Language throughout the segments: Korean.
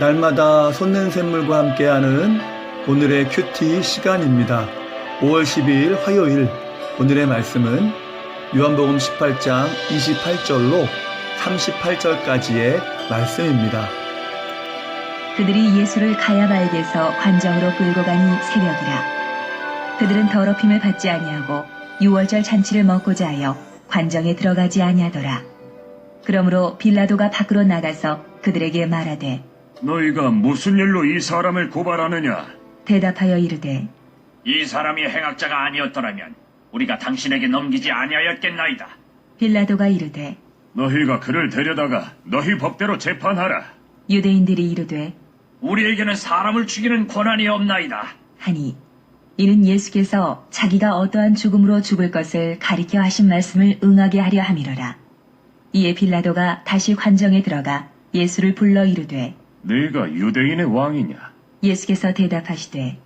날마다 솟는 샘물과 함께하는 오늘의 큐티 시간입니다. 5월 12일 화요일 오늘의 말씀은 요한복음 18장 28절로 38절까지의 말씀입니다. 그들이 예수를 가야바에게서 관정으로 끌고 가니 새벽이라. 그들은 더럽힘을 받지 아니하고 유월절 잔치를 먹고자 하여 관정에 들어가지 아니하더라. 그러므로 빌라도가 밖으로 나가서 그들에게 말하되 너희가 무슨 일로 이 사람을 고발하느냐? 대답하여 이르되 이 사람이 행악자가 아니었더라면 우리가 당신에게 넘기지 아니하였겠나이다. 빌라도가 이르되 너희가 그를 데려다가 너희 법대로 재판하라. 유대인들이 이르되 우리에게는 사람을 죽이는 권한이 없나이다. 하니 이는 예수께서 자기가 어떠한 죽음으로 죽을 것을 가리켜 하신 말씀을 응하게 하려 함이로라. 이에 빌라도가 다시 관정에 들어가 예수를 불러 이르되 네가 유대인의 왕이냐? 예수께서 대답하시되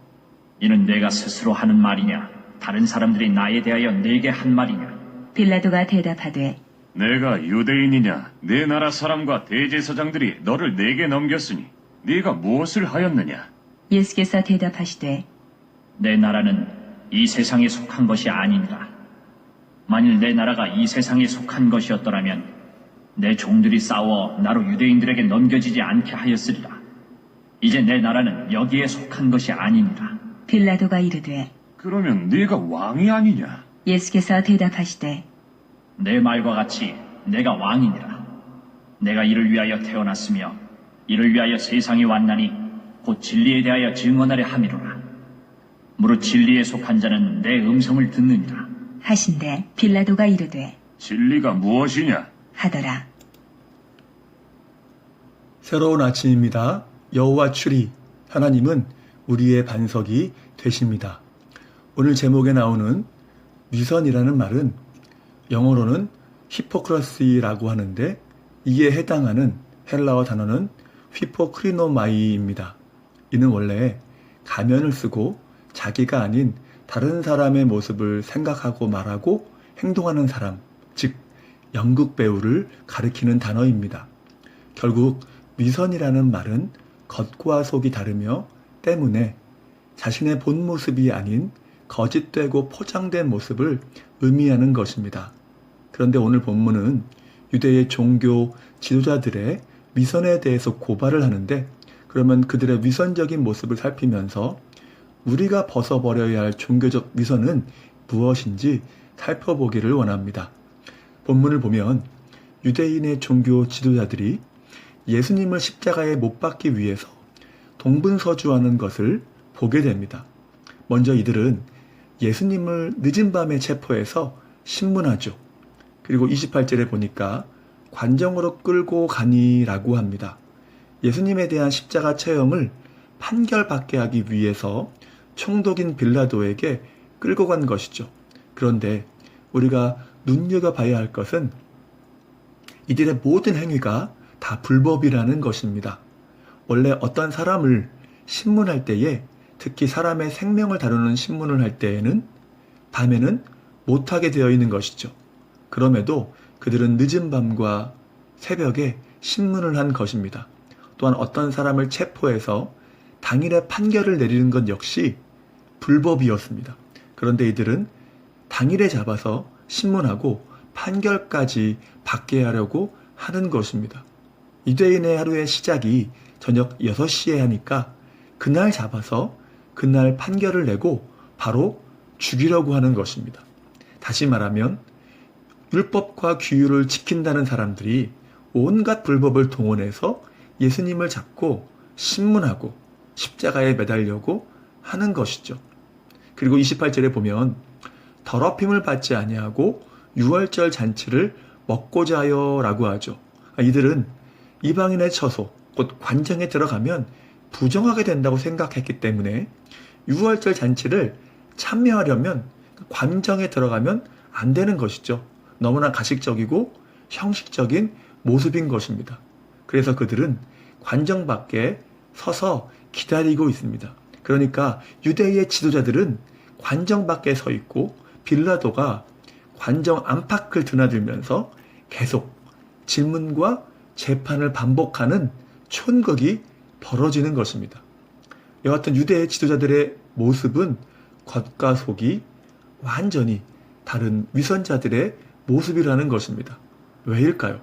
이는 내가 스스로 하는 말이냐? 다른 사람들이 나에 대하여 네게 한 말이냐? 빌라도가 대답하되 내가 유대인이냐? 내 나라 사람과 대제사장들이 너를 내게 넘겼으니 네가 무엇을 하였느냐? 예수께서 대답하시되 내 나라는 이 세상에 속한 것이 아니니라. 만일 내 나라가 이 세상에 속한 것이었더라면 내 종들이 싸워 나로 유대인들에게 넘겨지지 않게 하였으리라. 이제 내 나라는 여기에 속한 것이 아니니라. 빌라도가 이르되 그러면 네가 왕이 아니냐? 예수께서 대답하시되 내 말과 같이 내가 왕이니라. 내가 이를 위하여 태어났으며 이를 위하여 세상에 왔나니 곧 진리에 대하여 증언하려 함이로라. 무릇 진리에 속한 자는 내 음성을 듣느니라. 하신대 빌라도가 이르되 진리가 무엇이냐? 하더라. 새로운 아침입니다. 여호와 출이 하나님은 우리의 반석이 되십니다. 오늘 제목에 나오는 위선이라는 말은 영어로는 히포크라시라고 하는데 이에 해당하는 헬라어 단어는 휘포크리노마이입니다. 이는 원래 가면을 쓰고 자기가 아닌 다른 사람의 모습을 생각하고 말하고 행동하는 사람, 즉 연극 배우를 가리키는 단어입니다. 결국 위선이라는 말은 겉과 속이 다르며 때문에 자신의 본 모습이 아닌 거짓되고 포장된 모습을 의미하는 것입니다. 그런데 오늘 본문은 유대의 종교 지도자들의 위선에 대해서 고발을 하는데 그러면 그들의 위선적인 모습을 살피면서 우리가 벗어버려야 할 종교적 위선은 무엇인지 살펴보기를 원합니다. 본문을 보면 유대인의 종교 지도자들이 예수님을 십자가에 못 박기 위해서 동분서주하는 것을 보게 됩니다. 먼저 이들은 예수님을 늦은 밤에 체포해서 신문하죠. 그리고 28절에 보니까 관정으로 끌고 가니라고 합니다. 예수님에 대한 십자가 처형을 판결받게 하기 위해서 총독인 빌라도에게 끌고 간 것이죠. 그런데 우리가 눈여겨봐야 할 것은 이들의 모든 행위가 다 불법이라는 것입니다. 원래 어떤 사람을 신문할 때에 특히 사람의 생명을 다루는 신문을 할 때에는 밤에는 못하게 되어 있는 것이죠. 그럼에도 그들은 늦은 밤과 새벽에 신문을 한 것입니다. 또한 어떤 사람을 체포해서 당일에 판결을 내리는 것 역시 불법이었습니다. 그런데 이들은 당일에 잡아서 신문하고 판결까지 받게 하려고 하는 것입니다. 유대인의 하루의 시작이 저녁 6시에 하니까 그날 잡아서 그날 판결을 내고 바로 죽이려고 하는 것입니다. 다시 말하면 율법과 규율을 지킨다는 사람들이 온갖 불법을 동원해서 예수님을 잡고 신문하고 십자가에 매달려고 하는 것이죠. 그리고 28절에 보면 더럽힘을 받지 아니하고 유월절 잔치를 먹고자 하여 라고 하죠. 이들은 이방인의 처소, 곧 관정에 들어가면 부정하게 된다고 생각했기 때문에 유월절 잔치를 참여하려면 관정에 들어가면 안 되는 것이죠. 너무나 가식적이고 형식적인 모습인 것입니다. 그래서 그들은 관정 밖에 서서 기다리고 있습니다. 그러니까 유대의 지도자들은 관정 밖에 서 있고 빌라도가 관정 안팎을 드나들면서 계속 질문과 재판을 반복하는 촌극이 벌어지는 것입니다. 이와 같은 유대 지도자들의 모습은 겉과 속이 완전히 다른 위선자들의 모습이라는 것입니다. 왜일까요?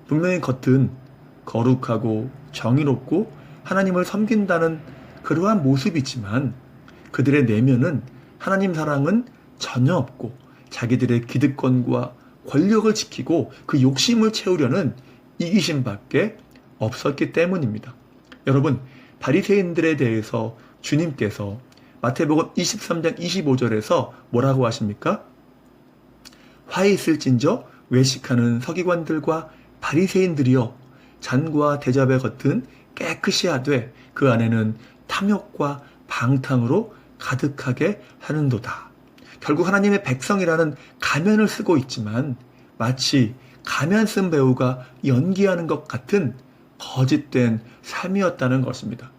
분명히 겉은 거룩하고 정의롭고 하나님을 섬긴다는 그러한 모습이지만 그들의 내면은 하나님 사랑은 전혀 없고 자기들의 기득권과 권력을 지키고 그 욕심을 채우려는 이기심밖에 없었기 때문입니다. 여러분, 바리새인들에 대해서 주님께서 마태복음 23장 25절에서 뭐라고 하십니까? 화 있을진저 외식하는 서기관들과 바리새인들이여 잔과 대접의 겉은 깨끗이 하되 그 안에는 탐욕과 방탕으로 가득하게 하는도다. 결국 하나님의 백성이라는 가면을 쓰고 있지만 마치 가면 쓴 배우가 연기하는 것 같은 거짓된 삶이었다는 것입니다.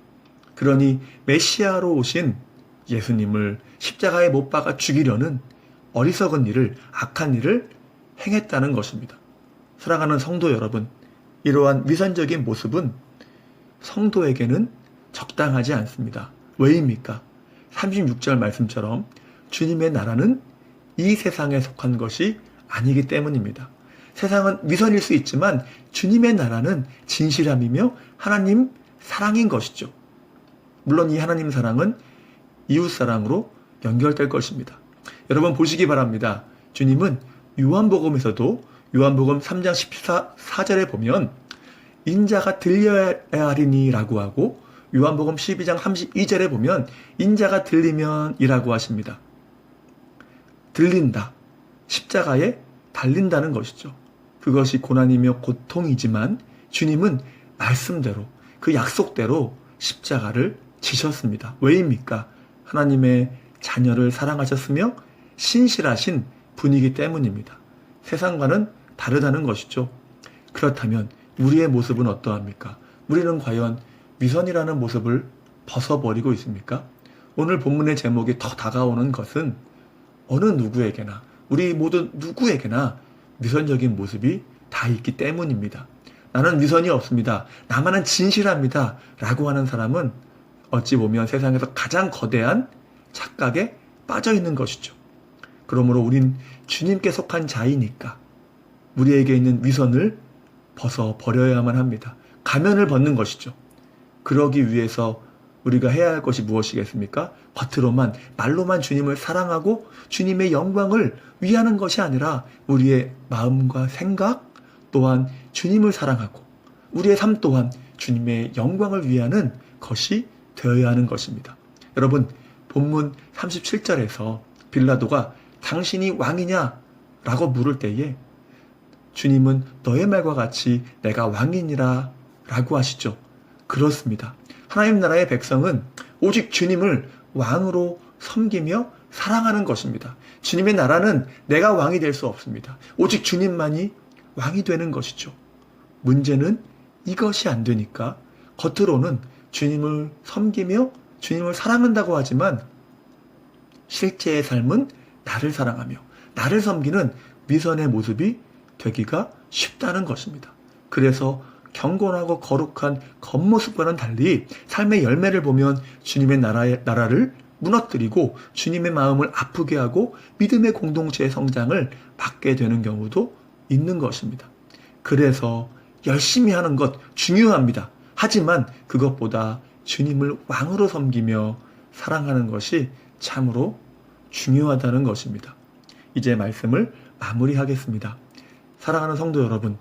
그러니 메시아로 오신 예수님을 십자가에 못 박아 죽이려는 어리석은 일을, 악한 일을 행했다는 것입니다. 사랑하는 성도 여러분, 이러한 위선적인 모습은 성도에게는 적당하지 않습니다. 왜입니까? 36절 말씀처럼 주님의 나라는 이 세상에 속한 것이 아니기 때문입니다. 세상은 위선일 수 있지만 주님의 나라는 진실함이며 하나님 사랑인 것이죠. 물론 이 하나님 사랑은 이웃 사랑으로 연결될 것입니다. 여러분 보시기 바랍니다. 주님은 요한복음에서도 요한복음 3장 14절에 보면 인자가 들려야 하리니 라고 하고 요한복음 12장 32절에 보면 인자가 들리면 이라고 하십니다. 들린다. 십자가에 달린다는 것이죠. 그것이 고난이며 고통이지만 주님은 말씀대로 그 약속대로 십자가를 지셨습니다. 왜입니까? 하나님의 자녀를 사랑하셨으며 신실하신 분이기 때문입니다. 세상과는 다르다는 것이죠. 그렇다면 우리의 모습은 어떠합니까? 우리는 과연 위선이라는 모습을 벗어버리고 있습니까? 오늘 본문의 제목이 더 다가오는 것은 어느 누구에게나, 우리 모두 누구에게나 위선적인 모습이 다 있기 때문입니다. 나는 위선이 없습니다. 나만은 진실합니다. 라고 하는 사람은 어찌 보면 세상에서 가장 거대한 착각에 빠져 있는 것이죠. 그러므로 우린 주님께 속한 자이니까 우리에게 있는 위선을 벗어버려야만 합니다. 가면을 벗는 것이죠. 그러기 위해서 우리가 해야 할 것이 무엇이겠습니까? 겉으로만, 말로만 주님을 사랑하고 주님의 영광을 위하는 것이 아니라 우리의 마음과 생각 또한 주님을 사랑하고 우리의 삶 또한 주님의 영광을 위하는 것이 되어야 하는 것입니다. 여러분, 본문 37절에서 빌라도가 당신이 왕이냐? 라고 물을 때에 주님은 너의 말과 같이 내가 왕이니라 라고 하시죠. 그렇습니다. 하나님 나라의 백성은 오직 주님을 왕으로 섬기며 사랑하는 것입니다. 주님의 나라는 내가 왕이 될 수 없습니다. 오직 주님만이 왕이 되는 것이죠. 문제는 이것이 안 되니까 겉으로는 주님을 섬기며 주님을 사랑한다고 하지만 실제의 삶은 나를 사랑하며 나를 섬기는 위선의 모습이 되기가 쉽다는 것입니다. 그래서 경건하고 거룩한 겉모습과는 달리 삶의 열매를 보면 주님의 나라를 무너뜨리고 주님의 마음을 아프게 하고 믿음의 공동체의 성장을 막게 되는 경우도 있는 것입니다. 그래서 열심히 하는 것 중요합니다. 하지만 그것보다 주님을 왕으로 섬기며 사랑하는 것이 참으로 중요하다는 것입니다. 이제 말씀을 마무리하겠습니다. 사랑하는 성도 여러분,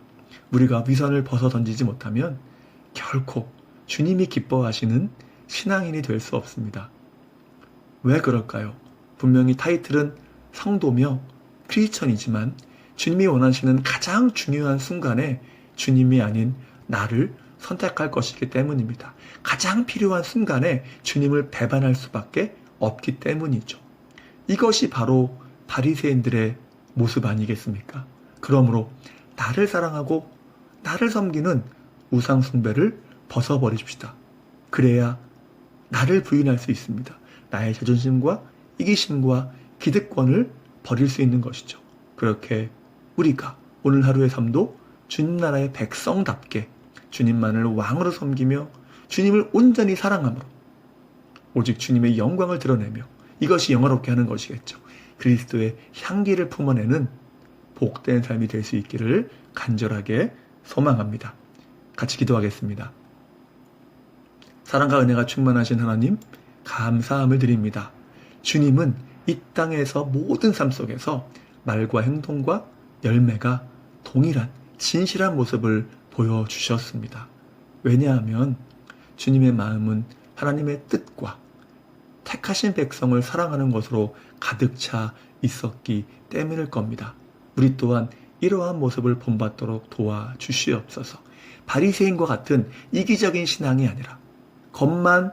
우리가 위선을 벗어 던지지 못하면 결코 주님이 기뻐하시는 신앙인이 될 수 없습니다. 왜 그럴까요? 분명히 타이틀은 성도며 크리스천이지만 주님이 원하시는 가장 중요한 순간에 주님이 아닌 나를 선택할 것이기 때문입니다. 가장 필요한 순간에 주님을 배반할 수밖에 없기 때문이죠. 이것이 바로 바리새인들의 모습 아니겠습니까? 그러므로 나를 사랑하고 나를 섬기는 우상 숭배를 벗어버리십시다. 그래야 나를 부인할 수 있습니다. 나의 자존심과 이기심과 기득권을 버릴 수 있는 것이죠. 그렇게 우리가 오늘 하루의 삶도 주님 나라의 백성답게 주님만을 왕으로 섬기며 주님을 온전히 사랑함으로 오직 주님의 영광을 드러내며 이것이 영화롭게 하는 것이겠죠. 그리스도의 향기를 품어내는 복된 삶이 될 수 있기를 간절하게 소망합니다. 같이 기도하겠습니다. 사랑과 은혜가 충만하신 하나님, 감사함을 드립니다. 주님은 이 땅에서 모든 삶 속에서 말과 행동과 열매가 동일한 진실한 모습을 보여주셨습니다. 왜냐하면 주님의 마음은 하나님의 뜻과 택하신 백성을 사랑하는 것으로 가득 차 있었기 때문일 겁니다. 우리 또한 이러한 모습을 본받도록 도와주시옵소서. 바리새인과 같은 이기적인 신앙이 아니라 겉만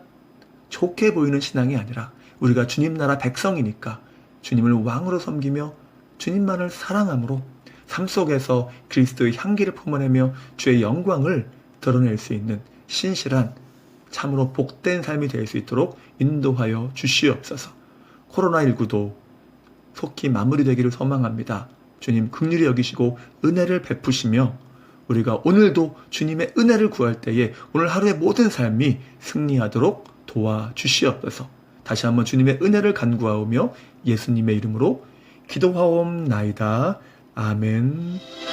좋게 보이는 신앙이 아니라 우리가 주님 나라 백성이니까 주님을 왕으로 섬기며 주님만을 사랑함으로 삶 속에서 그리스도의 향기를 품어내며 주의 영광을 드러낼 수 있는 신실한 참으로 복된 삶이 될 수 있도록 인도하여 주시옵소서. 코로나19도 속히 마무리되기를 소망합니다. 주님 긍휼히 여기시고 은혜를 베푸시며 우리가 오늘도 주님의 은혜를 구할 때에 오늘 하루의 모든 삶이 승리하도록 도와주시옵소서. 다시 한번 주님의 은혜를 간구하오며 예수님의 이름으로 기도하옵나이다. 아멘.